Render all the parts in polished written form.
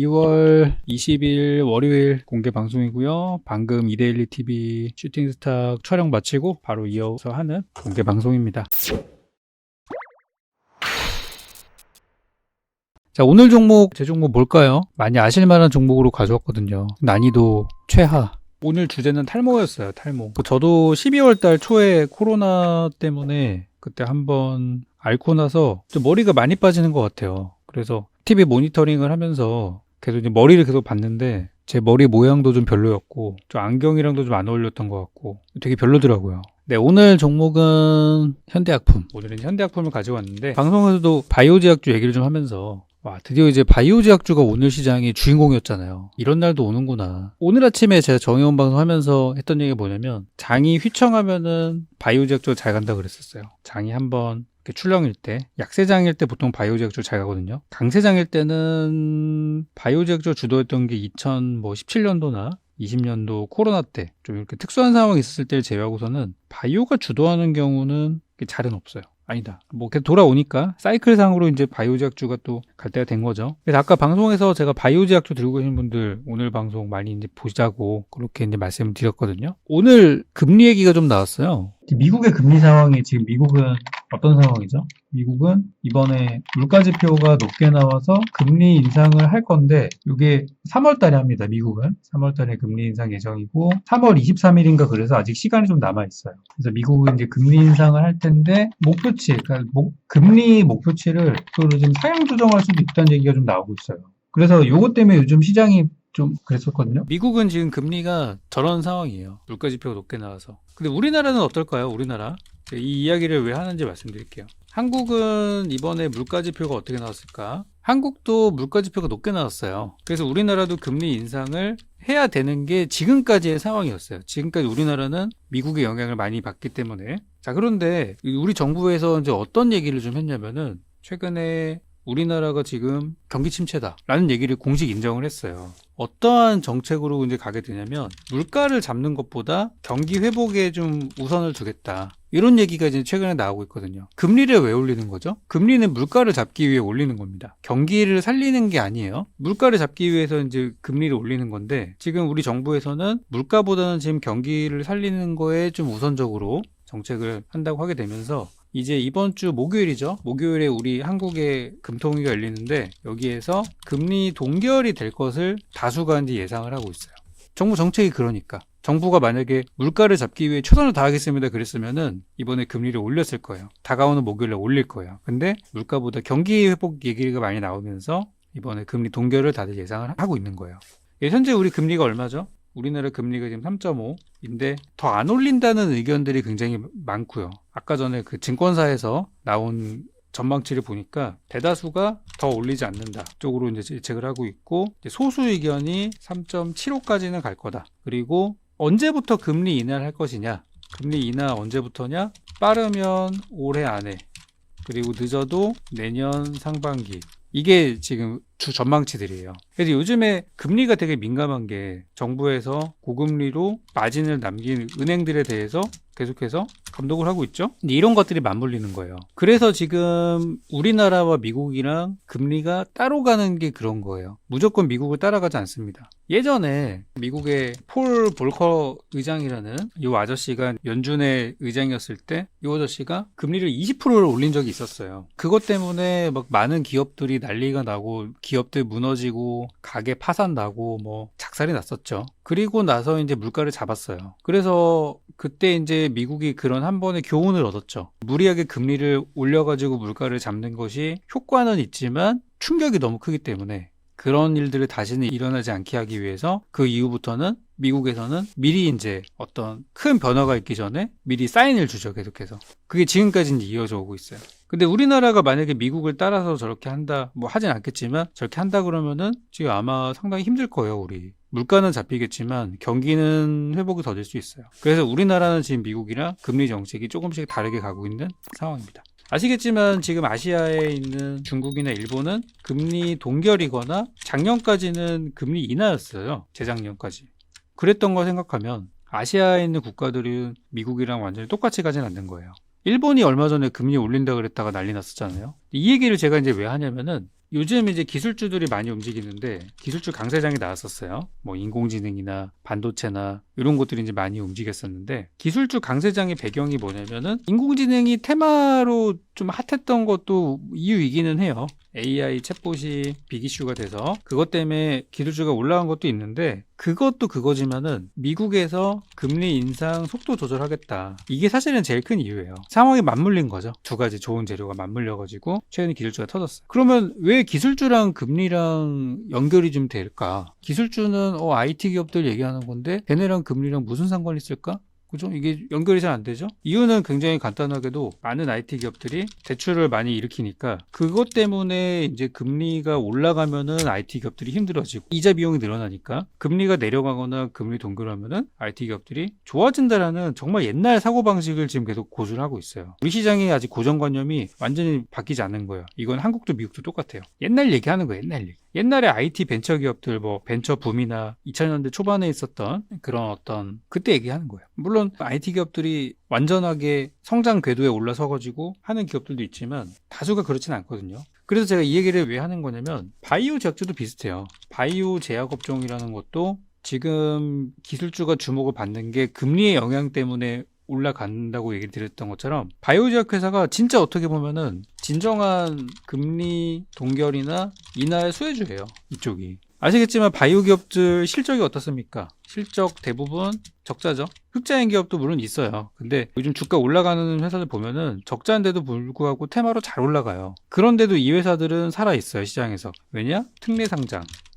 2월 20일 월요일 공개 방송이고요. 방금 이데일리 TV 슈팅스타 촬영 마치고 바로 이어서 하는 공개 방송입니다. 자, 오늘 종목, 제 종목 뭘까요? 많이 아실만한 종목으로 가져왔거든요. 난이도 최하. 오늘 주제는 탈모였어요. 탈모. 저도 12월 달 초에 코로나 때문에 그때 한번 앓고 나서 좀 머리가 많이 빠지는 것 같아요. 그래서 TV 모니터링을 하면서 계속 이제 머리를 계속 봤는데 제 머리 모양도 좀 별로였고 좀 안경이랑도 좀 안 어울렸던 것 같고 되게 별로더라고요. 네, 오늘 종목은 현대약품. 오늘은 현대약품을 가지고 왔는데 방송에서도 바이오제약주 얘기를 좀 하면서 와, 드디어 이제 바이오제약주가 오늘 시장의 주인공이었잖아요. 이런 날도 오는구나. 오늘 아침에 제가 정의원 방송하면서 했던 얘기가 뭐냐면 장이 휘청하면은 바이오제약주가 잘 간다 그랬었어요. 장이 한번 출렁일 때, 약세장일 때 보통 바이오제약주 잘 가거든요. 강세장일 때는 바이오제약주 주도했던 게 2017년도나 20년도 코로나 때 좀 이렇게 특수한 상황이 있었을 때를 제외하고서는 바이오가 주도하는 경우는 잘은 없어요. 아니다. 뭐 계속 돌아오니까 사이클상으로 이제 바이오제약주가 또 갈 때가 된 거죠. 그래서 아까 방송에서 제가 바이오제약주 들고 계신 분들 오늘 방송 많이 이제 보자고 그렇게 이제 말씀을 드렸거든요. 오늘 금리 얘기가 좀 나왔어요. 미국의 금리 상황이 지금 미국은 어떤 상황이죠? 미국은 이번에 물가지표가 높게 나와서 금리 인상을 할 건데 이게 3월 달에 합니다. 미국은 3월 달에 금리 인상 예정이고 3월 23일인가 그래서 아직 시간이 좀 남아 있어요. 그래서 미국은 이제 금리 인상을 할 텐데 목표치, 그러니까 금리 목표치를 또 좀 상향 조정할 수도 있다는 얘기가 좀 나오고 있어요. 그래서 요것 때문에 요즘 시장이 좀 그랬었거든요. 미국은 지금 금리가 저런 상황이에요. 물가지표가 높게 나와서. 근데 우리나라는 어떨까요? 우리나라. 이 이야기를 왜 하는지 말씀드릴게요. 한국은 이번에 물가지표가 어떻게 나왔을까? 한국도 물가지표가 높게 나왔어요. 그래서 우리나라도 금리 인상을 해야 되는 게 지금까지의 상황이었어요. 지금까지 우리나라는 미국의 영향을 많이 받기 때문에. 자, 그런데 우리 정부에서 이제 어떤 얘기를 좀 했냐면은 최근에 우리나라가 지금 경기 침체다라는 얘기를 공식 인정을 했어요. 어떠한 정책으로 이제 가게 되냐면 물가를 잡는 것보다 경기 회복에 좀 우선을 두겠다. 이런 얘기가 이제 최근에 나오고 있거든요. 금리를 왜 올리는 거죠? 금리는 물가를 잡기 위해 올리는 겁니다. 경기를 살리는 게 아니에요. 물가를 잡기 위해서 이제 금리를 올리는 건데 지금 우리 정부에서는 물가보다는 지금 경기를 살리는 거에 좀 우선적으로 정책을 한다고 하게 되면서 이제 이번 주 목요일이죠. 목요일에 우리 한국에 금통위가 열리는데 여기에서 금리 동결이 될 것을 다수가 이제 예상을 하고 있어요. 정부 정책이 그러니까. 정부가 만약에 물가를 잡기 위해 최선을 다하겠습니다 그랬으면은 이번에 금리를 올렸을 거예요. 다가오는 목요일에 올릴 거예요. 근데 물가보다 경기 회복 얘기가 많이 나오면서 이번에 금리 동결을 다들 예상을 하고 있는 거예요. 현재 우리 금리가 얼마죠? 우리나라 금리가 지금 3.5인데 더 안 올린다는 의견들이 굉장히 많고요. 아까 전에 그 증권사에서 나온 전망치를 보니까 대다수가 더 올리지 않는다 쪽으로 이제 예측을 하고 있고 소수 의견이 3.75까지는 갈 거다. 그리고 언제부터 금리 인하를 할 것이냐? 금리 인하 언제부터냐? 빠르면 올해 안에 그리고 늦어도 내년 상반기. 이게 지금 주 전망치들이에요. 그래서 요즘에 금리가 되게 민감한 게 정부에서 고금리로 마진을 남긴 은행들에 대해서 계속해서 감독을 하고 있죠. 근데 이런 것들이 맞물리는 거예요. 그래서 지금 우리나라와 미국이랑 금리가 따로 가는 게 그런 거예요. 무조건 미국을 따라가지 않습니다. 예전에 미국의 폴 볼커 의장이라는 이 아저씨가 연준의 의장이었을 때 이 아저씨가 금리를 20%를 올린 적이 있었어요. 그것 때문에 막 많은 기업들이 난리가 나고 기업들 무너지고 가게 파산 나고 뭐 작살이 났었죠. 그리고 나서 이제 물가를 잡았어요. 그래서 그때 이제 미국이 그런 한 번의 교훈을 얻었죠. 무리하게 금리를 올려가지고 물가를 잡는 것이 효과는 있지만 충격이 너무 크기 때문에 그런 일들을 다시는 일어나지 않게 하기 위해서 그 이후부터는 미국에서는 미리 이제 어떤 큰 변화가 있기 전에 미리 사인을 주죠, 계속해서. 그게 지금까지 이제 이어져 오고 있어요. 근데 우리나라가 만약에 미국을 따라서 저렇게 한다, 뭐 하진 않겠지만 저렇게 한다 그러면은 지금 아마 상당히 힘들 거예요, 우리. 물가는 잡히겠지만 경기는 회복이 더딜 수 있어요. 그래서 우리나라는 지금 미국이랑 금리 정책이 조금씩 다르게 가고 있는 상황입니다. 아시겠지만 지금 아시아에 있는 중국이나 일본은 금리 동결이거나 작년까지는 금리 인하였어요. 재작년까지. 그랬던 거 생각하면 아시아에 있는 국가들은 미국이랑 완전히 똑같이 가진 않는 거예요. 일본이 얼마 전에 금리 올린다 그랬다가 난리 났었잖아요. 이 얘기를 제가 이제 왜 하냐면은 요즘 이제 기술주들이 많이 움직이는데 기술주 강세장이 나왔었어요. 뭐 인공지능이나 반도체나 이런 것들이 이제 많이 움직였었는데 기술주 강세장의 배경이 뭐냐면은 인공지능이 테마로 좀 핫했던 것도 이유이기는 해요. AI 챗봇이 빅 이슈가 돼서 그것 때문에 기술주가 올라간 것도 있는데 그것도 그거지만은 미국에서 금리 인상 속도 조절하겠다. 이게 사실은 제일 큰 이유예요. 상황이 맞물린 거죠. 두 가지 좋은 재료가 맞물려가지고 최근에 기술주가 터졌어요. 그러면 왜 기술주랑 금리랑 연결이 좀 될까? 기술주는 IT 기업들 얘기하는 건데 걔네랑 금리랑 무슨 상관이 있을까? 그죠? 이게 연결이 잘 안 되죠? 이유는 굉장히 간단하게도 많은 IT 기업들이 대출을 많이 일으키니까 그것 때문에 이제 금리가 올라가면은 IT 기업들이 힘들어지고 이자 비용이 늘어나니까 금리가 내려가거나 금리 동결하면은 IT 기업들이 좋아진다라는 정말 옛날 사고방식을 지금 계속 고수를 하고 있어요. 우리 시장이 아직 고정관념이 완전히 바뀌지 않는 거예요. 이건 한국도 미국도 똑같아요. 옛날 얘기하는 거예요. 옛날 얘기. 옛날에 IT 벤처 기업들 뭐 벤처 붐이나 2000년대 초반에 있었던 그런 어떤 그때 얘기하는 거예요. 물론 IT 기업들이 완전하게 성장 궤도에 올라서가지고 하는 기업들도 있지만 다수가 그렇진 않거든요. 그래서 제가 이 얘기를 왜 하는 거냐면 바이오 제약주도 비슷해요. 바이오 제약 업종이라는 것도 지금 기술주가 주목을 받는 게 금리의 영향 때문에 올라간다고 얘기를 드렸던 것처럼 바이오 제약 회사가 진짜 어떻게 보면은 진정한 금리 동결이나 인하의 수혜주예요. 이쪽이. 아시겠지만 바이오 기업들 실적이 어떻습니까? 실적 대부분 적자죠. 흑자인 기업도 물론 있어요. 근데 요즘 주가 올라가는 회사들 보면은 적자인데도 불구하고 테마로 잘 올라가요. 그런데도 이 회사들은 살아있어요. 시장에서. 왜냐? 특례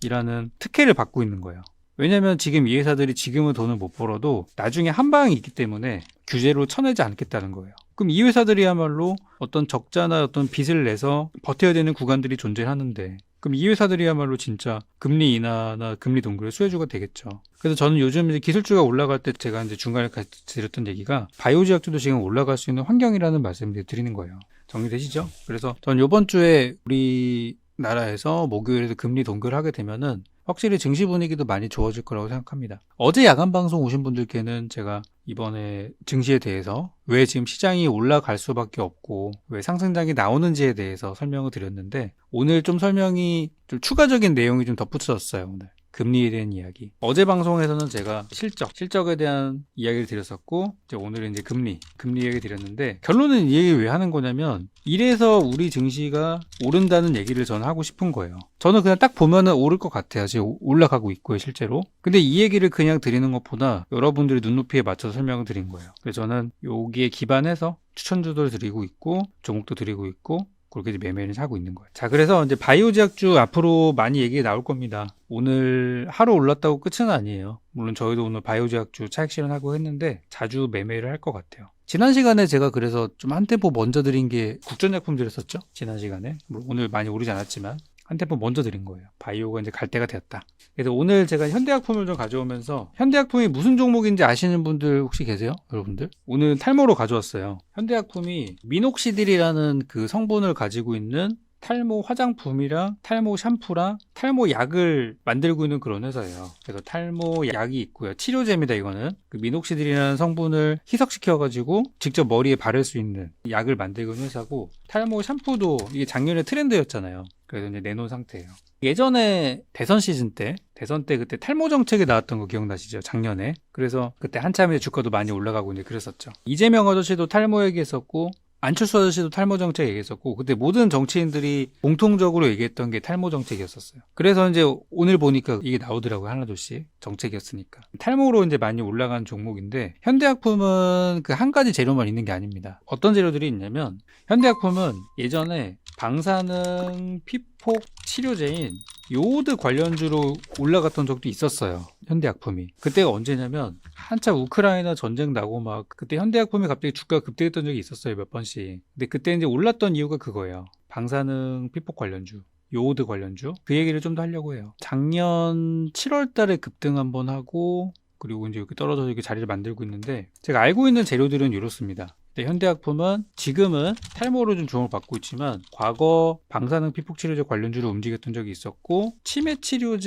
상장이라는 특혜를 받고 있는 거예요. 왜냐면 지금 이 회사들이 지금은 돈을 못 벌어도 나중에 한 방이 있기 때문에 규제로 쳐내지 않겠다는 거예요. 그럼 이 회사들이야말로 어떤 적자나 어떤 빚을 내서 버텨야 되는 구간들이 존재하는데 그럼 이 회사들이야말로 진짜 금리 인하나 금리 동결의 수혜주가 되겠죠. 그래서 저는 요즘 이제 기술주가 올라갈 때 제가 이제 중간에 같이 드렸던 얘기가 바이오 제약주도 지금 올라갈 수 있는 환경이라는 말씀을 드리는 거예요. 정리되시죠? 그래서 전 이번 주에 우리 나라에서 목요일에도 금리 동결하게 되면은 확실히 증시 분위기도 많이 좋아질 거라고 생각합니다. 어제 야간 방송 오신 분들께는 제가 이번에 증시에 대해서 왜 지금 시장이 올라갈 수밖에 없고 왜 상승장이 나오는지에 대해서 설명을 드렸는데 오늘 좀 설명이 좀 추가적인 내용이 좀 덧붙여졌어요. 오늘. 금리에 대한 이야기. 어제 방송에서는 제가 실적에 대한 이야기를 드렸었고, 이제 오늘은 이제 금리 얘기 드렸는데, 결론은 이 얘기 왜 하는 거냐면, 이래서 우리 증시가 오른다는 얘기를 저는 하고 싶은 거예요. 저는 그냥 딱 보면은 오를 것 같아요. 지금 올라가고 있고요, 실제로. 근데 이 얘기를 그냥 드리는 것보다 여러분들의 눈높이에 맞춰서 설명을 드린 거예요. 그래서 저는 여기에 기반해서 추천주도 드리고 있고, 종목도 드리고 있고, 그렇게 매매를 하고 있는 거예요. 자, 그래서 이제 바이오 제약주 앞으로 많이 얘기 나올 겁니다. 오늘 하루 올랐다고 끝은 아니에요. 물론 저희도 오늘 바이오 제약주 차익 실현하고 했는데 자주 매매를 할 것 같아요. 지난 시간에 제가 그래서 좀 한 템포 먼저 드린 게 국전약품 드렸었죠? 지난 시간에. 물론 오늘 많이 오르지 않았지만 한 템포 먼저 드린 거예요. 바이오가 이제 갈 때가 되었다. 그래서 오늘 제가 현대약품을 좀 가져오면서 현대약품이 무슨 종목인지 아시는 분들 혹시 계세요? 여러분들? 오늘 탈모로 가져왔어요. 현대약품이 미녹시딜이라는 그 성분을 가지고 있는 탈모 화장품이랑 탈모 샴푸랑 탈모 약을 만들고 있는 그런 회사예요. 그래서 탈모 약이 있고요. 치료제입니다. 이거는 그 미녹시딜이라는 성분을 희석시켜가지고 직접 머리에 바를 수 있는 약을 만들고 있는 회사고 탈모 샴푸도 이게 작년에 트렌드였잖아요. 그래서 이제 내놓은 상태예요. 예전에 대선 시즌 때 그때 탈모 정책이 나왔던 거 기억나시죠? 작년에. 그래서 그때 한참 이제 주가도 많이 올라가고 이제 그랬었죠. 이재명 아저씨도 탈모 얘기했었고 안철수 아저씨도 탈모 정책 얘기했었고 그때 모든 정치인들이 공통적으로 얘기했던 게 탈모 정책이었었어요. 그래서 이제 오늘 보니까 이게 나오더라고요. 하나둘씩 정책이었으니까. 탈모로 이제 많이 올라간 종목인데 현대약품은 그 한 가지 재료만 있는 게 아닙니다. 어떤 재료들이 있냐면 현대약품은 예전에 방사능 피폭 치료제인 요오드 관련주로 올라갔던 적도 있었어요. 현대약품이. 그때가 언제냐면 한참 우크라이나 전쟁 나고 막 그때 현대약품이 갑자기 주가가 급등했던 적이 있었어요. 몇 번씩. 근데 그때 이제 올랐던 이유가 그거예요. 방사능 피폭 관련주. 요오드 관련주. 그 얘기를 좀 더 하려고 해요. 작년 7월 달에 급등 한번 하고 그리고 이제 이렇게 떨어져서 이렇게 자리를 만들고 있는데 제가 알고 있는 재료들은 이렇습니다. 현대약품은 지금은 탈모로 좀 주목을 받고 있지만 과거 방사능 피폭 치료제 관련주로 움직였던 적이 있었고 치매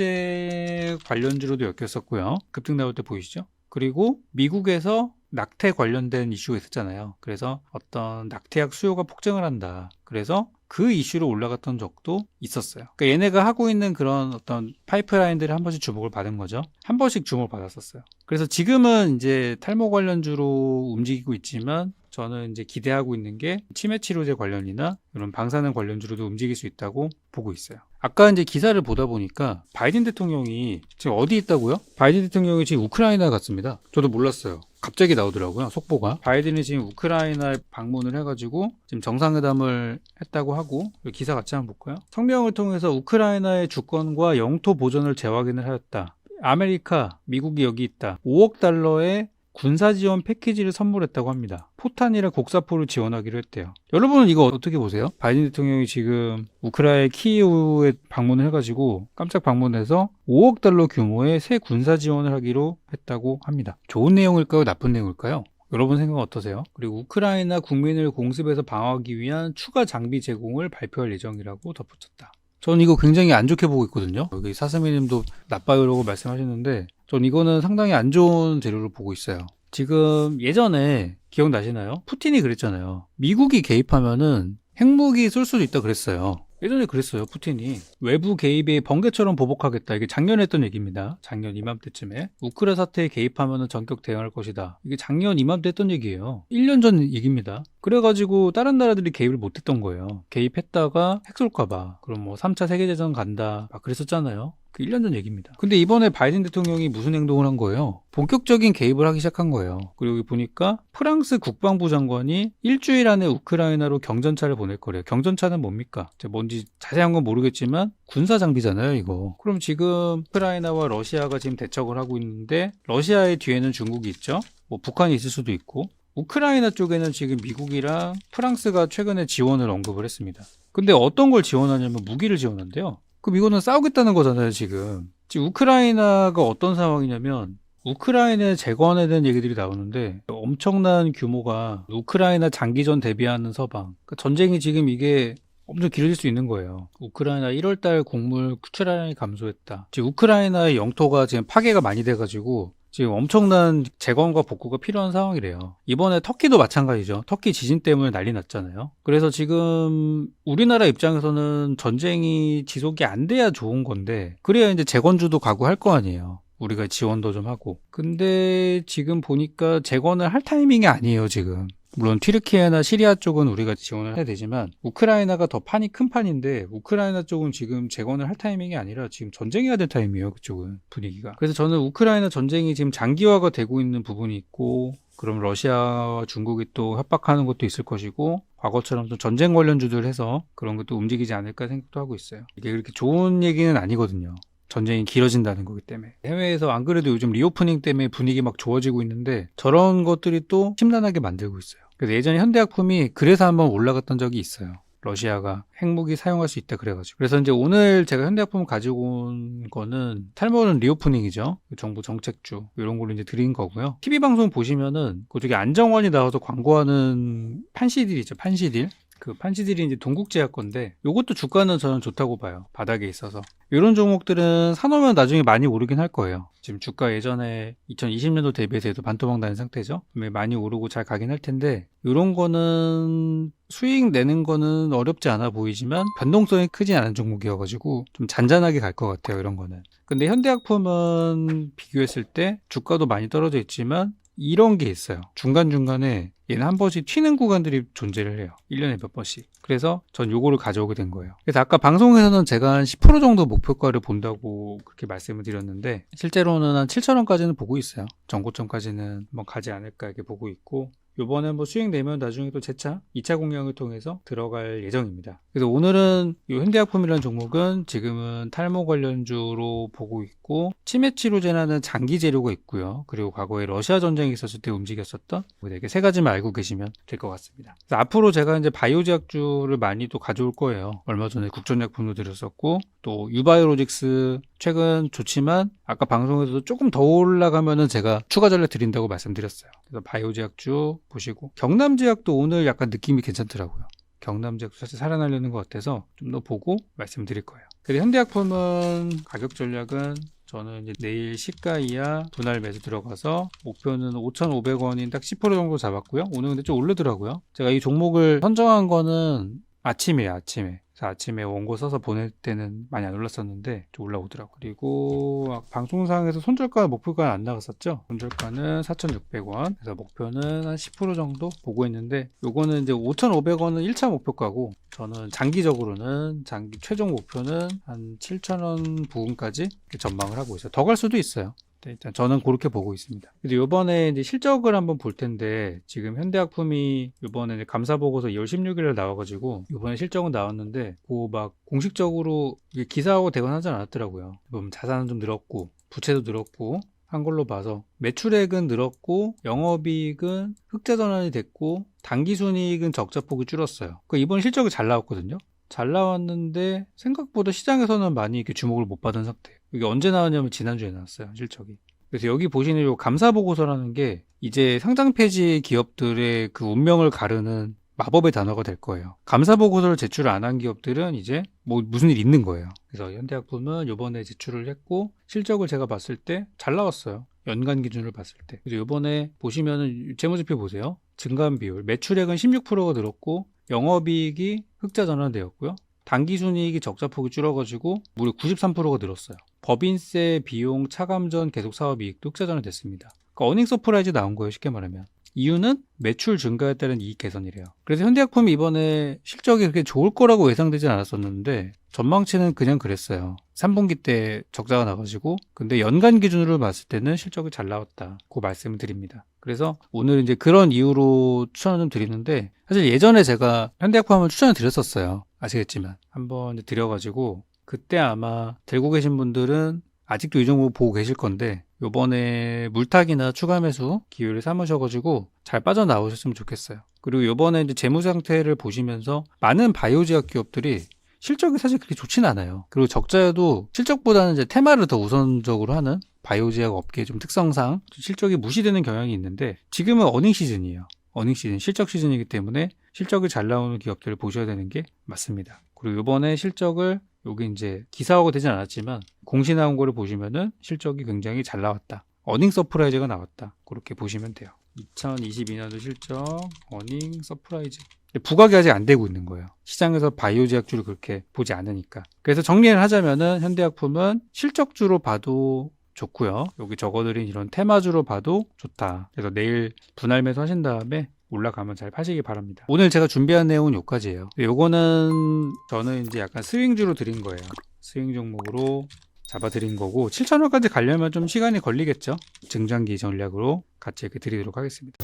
치료제 관련주로도 엮였었고요. 급등 나올 때 보이시죠? 그리고 미국에서 낙태 관련된 이슈가 있었잖아요. 그래서 어떤 낙태약 수요가 폭증을 한다. 그래서 그 이슈로 올라갔던 적도 있었어요. 그러니까 얘네가 하고 있는 그런 어떤 파이프라인들을 한 번씩 주목을 받은 거죠. 한 번씩 주목을 받았었어요. 그래서 지금은 이제 탈모 관련주로 움직이고 있지만 저는 이제 기대하고 있는 게 치매 치료제 관련이나 이런 방사능 관련주로도 움직일 수 있다고 보고 있어요. 아까 이제 기사를 보다 보니까 바이든 대통령이 지금 어디 있다고요? 바이든 대통령이 지금 우크라이나 갔습니다. 저도 몰랐어요. 갑자기 나오더라고요, 속보가. 바이든이 지금 우크라이나에 방문을 해가지고 지금 정상회담을 했다고 하고, 기사 같이 한번 볼까요? 성명을 통해서 우크라이나의 주권과 영토 보전을 재확인을 하였다. 아메리카, 미국이 여기 있다. 5억 달러의 군사 지원 패키지를 선물했다고 합니다. 포탄이랑 곡사포를 지원하기로 했대요. 여러분은 이거 어떻게 보세요? 바이든 대통령이 지금 우크라이나 키이우에 방문을 해가지고 깜짝 방문해서 5억 달러 규모의 새 군사 지원을 하기로 했다고 합니다. 좋은 내용일까요? 나쁜 내용일까요? 여러분 생각은 어떠세요? 그리고 우크라이나 국민을 공습에서 방어하기 위한 추가 장비 제공을 발표할 예정이라고 덧붙였다. 전 이거 굉장히 안 좋게 보고 있거든요. 여기 사스미님도 나빠요라고 말씀하셨는데 전 이거는 상당히 안 좋은 재료로 보고 있어요. 지금 예전에 기억나시나요? 푸틴이 그랬잖아요. 미국이 개입하면은 핵무기 쏠 수도 있다 그랬어요. 예전에 그랬어요, 푸틴이. 외부 개입에 번개처럼 보복하겠다. 이게 작년에 했던 얘기입니다. 작년 이맘때쯤에. 우크라 사태에 개입하면 전격 대응할 것이다. 이게 작년 이맘때 했던 얘기예요. 1년 전 얘기입니다. 그래가지고 다른 나라들이 개입을 못했던 거예요. 개입했다가 핵 쏠까봐. 그럼 뭐 3차 세계대전 간다. 막 그랬었잖아요. 그 1년 전 얘기입니다. 근데 이번에 바이든 대통령이 무슨 행동을 한 거예요? 본격적인 개입을 하기 시작한 거예요. 그리고 여기 보니까 프랑스 국방부 장관이 일주일 안에 우크라이나로 경전차를 보낼 거래요. 경전차는 뭡니까? 뭔지 자세한 건 모르겠지만 군사 장비잖아요, 이거. 그럼 지금 우크라이나와 러시아가 지금 대척을 하고 있는데 러시아의 뒤에는 중국이 있죠? 뭐 북한이 있을 수도 있고 우크라이나 쪽에는 지금 미국이랑 프랑스가 최근에 지원을 언급을 했습니다. 근데 어떤 걸 지원하냐면 무기를 지원한대요. 그럼 이거는 싸우겠다는 거잖아요, 지금. 지금 우크라이나가 어떤 상황이냐면 우크라이나에 재건에 대한 얘기들이 나오는데 엄청난 규모가 우크라이나 장기전 대비하는 서방. 그러니까 전쟁이 지금 이게 엄청 길어질 수 있는 거예요. 우크라이나 1월달 곡물 수출량이 감소했다. 지금 우크라이나의 영토가 지금 파괴가 많이 돼가지고 지금 엄청난 재건과 복구가 필요한 상황이래요. 이번에 터키도 마찬가지죠. 터키 지진 때문에 난리 났잖아요. 그래서 지금 우리나라 입장에서는 전쟁이 지속이 안 돼야 좋은 건데 그래야 이제 재건주도 가구할 거 아니에요. 우리가 지원도 좀 하고. 근데 지금 보니까 재건을 할 타이밍이 아니에요, 지금. 물론 튀르키예나 시리아 쪽은 우리가 지원을 해야 되지만 우크라이나가 더 판이 큰 판인데 우크라이나 쪽은 지금 재건을 할 타이밍이 아니라 지금 전쟁해야 될 타이밍이에요. 그쪽은 분위기가. 그래서 저는 우크라이나 전쟁이 지금 장기화가 되고 있는 부분이 있고 그럼 러시아와 중국이 또 협박하는 것도 있을 것이고 과거처럼 또 전쟁 관련주들 해서 그런 것도 움직이지 않을까 생각도 하고 있어요. 이게 그렇게 좋은 얘기는 아니거든요. 전쟁이 길어진다는 거기 때문에. 해외에서 안 그래도 요즘 리오프닝 때문에 분위기 막 좋아지고 있는데 저런 것들이 또 심란하게 만들고 있어요. 그래서 예전에 현대약품이 그래서 한번 올라갔던 적이 있어요. 러시아가 핵무기 사용할 수 있다 그래가지고. 그래서 이제 오늘 제가 현대약품을 가지고 온 거는 탈모는 리오프닝이죠. 정부 정책주 이런 걸로 이제 드린 거고요. TV 방송 보시면은 그쪽에 안정환이 나와서 광고하는 판시딜이죠. 판시딜. 그 판시딜이 이제 동국제약 건데 요것도 주가는 저는 좋다고 봐요. 바닥에 있어서. 이런 종목들은 사놓으면 나중에 많이 오르긴 할 거예요. 지금 주가 예전에 2020년도 대비해서 반토막 나는 상태죠. 많이 오르고 잘 가긴 할 텐데 이런 거는 수익 내는 거는 어렵지 않아 보이지만 변동성이 크지 않은 종목이어가지고 좀 잔잔하게 갈 것 같아요. 이런 거는. 근데 현대약품은 비교했을 때 주가도 많이 떨어져 있지만 이런 게 있어요. 중간중간에 얘는 한 번씩 튀는 구간들이 존재를 해요. 1년에 몇 번씩. 그래서 전 요거를 가져오게 된 거예요. 그래서 아까 방송에서는 제가 한 10% 정도 목표가를 본다고 그렇게 말씀을 드렸는데 실제로는 한 7,000원까지는 보고 있어요. 전고점까지는 뭐 가지 않을까 이렇게 보고 있고 요번에 뭐 수익 내면 나중에 또 재차 2차 공략을 통해서 들어갈 예정입니다. 그래서 오늘은 이 현대약품이라는 종목은 지금은 탈모 관련주로 보고 있고 치매 치료제라는 장기 재료가 있고요. 그리고 과거에 러시아 전쟁이 있었을 때 움직였었던 이렇게 세 가지만 알고 계시면 될 것 같습니다. 그래서 앞으로 제가 이제 바이오제약주를 많이 또 가져올 거예요. 얼마 전에 국전약품도 드렸었고 또 유바이오로직스 최근 좋지만 아까 방송에서도 조금 더 올라가면은 제가 추가 전략 드린다고 말씀드렸어요. 그래서 바이오제약주 보시고 경남제약도 오늘 약간 느낌이 괜찮더라고요. 경남제약도 사실 살아나려는 것 같아서 좀 더 보고 말씀드릴 거예요. 그래서 현대약품은 가격 전략은 저는 이제 내일 시가 이하 분할 매수 들어가서 목표는 5,500원인 딱 10% 정도 잡았고요. 오늘 근데 좀 오르더라고요. 제가 이 종목을 선정한 거는 아침이에요, 아침에. 그래서 아침에 원고 써서 보낼 때는 많이 안 올랐었는데 좀 올라오더라고요. 그리고 방송상에서 손절가 목표가 안 나갔었죠. 손절가는 4,600원. 그래서 목표는 한 10% 정도 보고 있는데 요거는 이제 5,500원은 1차 목표가고 저는 장기적으로는 최종 목표는 한 7,000원 부근까지 전망을 하고 있어요. 더 갈 수도 있어요. 일단 저는 그렇게 보고 있습니다. 근데 이번에 이제 실적을 한번 볼 텐데 지금 현대약품이 이번에 이제 감사 보고서 2월 16일에 나와가지고 이번에 실적은 나왔는데 그 막 공식적으로 이게 기사하고 되거나 하지 않았더라고요. 보면 자산은 좀 늘었고 부채도 늘었고 한 걸로 봐서 매출액은 늘었고 영업이익은 흑자 전환이 됐고 당기순이익은 적자폭이 줄었어요. 이번 실적이 잘 나왔거든요. 잘 나왔는데 생각보다 시장에서는 많이 이렇게 주목을 못 받은 상태예요. 이게 언제 나왔냐면 지난주에 나왔어요, 실적이. 그래서 여기 보시는 이 감사 보고서라는 게 이제 상장 폐지 기업들의 그 운명을 가르는 마법의 단어가 될 거예요. 감사 보고서를 제출 안 한 기업들은 이제 뭐 무슨 일이 있는 거예요. 그래서 현대약품은 이번에 제출을 했고 실적을 제가 봤을 때 잘 나왔어요. 연간 기준으로 봤을 때. 그래서 이번에 보시면은 재무제표 보세요. 증감 비율, 매출액은 16%가 늘었고 영업이익이 흑자 전환되었고요. 당기순이익이 적자폭이 줄어가지고 무려 93%가 늘었어요. 법인세, 비용, 차감전, 계속 사업이익도 흑자 전환됐습니다. 그러니까 어닝 서프라이즈 나온 거예요, 쉽게 말하면. 이유는 매출 증가에 따른 이익 개선이래요. 그래서 현대약품이 이번에 실적이 그렇게 좋을 거라고 예상되지 않았었는데 전망치는 그냥 그랬어요. 3분기 때 적자가 나가지고 근데 연간 기준으로 봤을 때는 실적이 잘 나왔다. 그 말씀을 드립니다. 그래서 오늘 이제 그런 이유로 추천을 좀 드리는데 사실 예전에 제가 현대약품을 추천을 드렸었어요. 아시겠지만 한번 드려가지고 그때 아마 들고 계신 분들은 아직도 이 종목 보고 계실 건데 요번에 물타기나 추가 매수 기회를 삼으셔가지고 잘 빠져나오셨으면 좋겠어요. 그리고 요번에 이제 재무 상태를 보시면서 많은 바이오제약 기업들이 실적이 사실 그렇게 좋진 않아요. 그리고 적자여도 실적보다는 이제 테마를 더 우선적으로 하는 바이오제약 업계의 좀 특성상 실적이 무시되는 경향이 있는데 지금은 어닝 시즌이에요. 어닝 시즌, 실적 시즌이기 때문에 실적이 잘 나오는 기업들을 보셔야 되는 게 맞습니다. 그리고 이번에 실적을 여기 이제 기사화가 되진 않았지만 공시 나온 거를 보시면은 실적이 굉장히 잘 나왔다. 어닝 서프라이즈가 나왔다. 그렇게 보시면 돼요. 2022년도 실적 어닝 서프라이즈. 부각이 아직 안 되고 있는 거예요. 시장에서 바이오 제약주를 그렇게 보지 않으니까. 그래서 정리를 하자면은 현대약품은 실적주로 봐도 좋고요. 여기 적어드린 이런 테마주로 봐도 좋다. 그래서 내일 분할 매수 하신 다음에 올라가면 잘 파시기 바랍니다. 오늘 제가 준비한 내용은 여기까지예요. 요거는 저는 이제 약간 스윙주로 드린 거예요. 스윙 종목으로 잡아드린 거고 7,000원까지 가려면 좀 시간이 걸리겠죠. 증장기 전략으로 같이 이렇게 드리도록 하겠습니다.